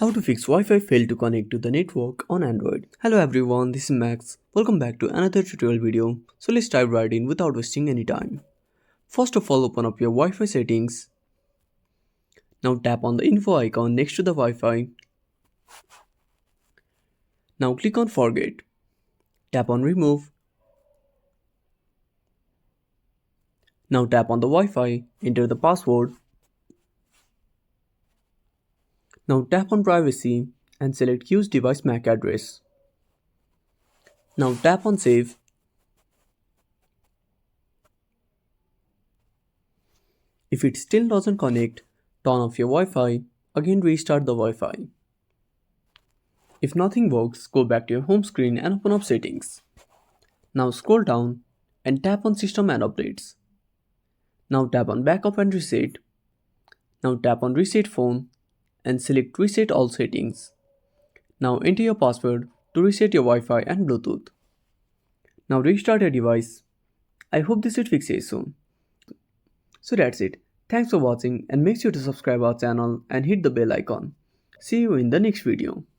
How to fix Wi-Fi fail to connect to the network on Android. Hello everyone, this is Max. Welcome back to another tutorial video. So let's dive right in without wasting any time. First of all, open up your Wi-Fi settings. Now tap on the info icon next to the Wi-Fi. Now click on forget. Tap on remove. Now tap on the Wi-Fi, enter the password. Now tap on privacy and select use device MAC address. Now tap on save. If it still doesn't connect, turn off your Wi-Fi, again restart the Wi-Fi. If nothing works, go back to your home screen and open up settings. Now scroll down and tap on system and updates. Now tap on backup and reset. Now tap on reset phone and select reset all settings. Now enter your password to reset your Wi-Fi and Bluetooth. Now restart your device. I hope this will fix it soon. So that's it. Thanks for watching and make sure to subscribe our channel and hit the bell icon. See you in the next video.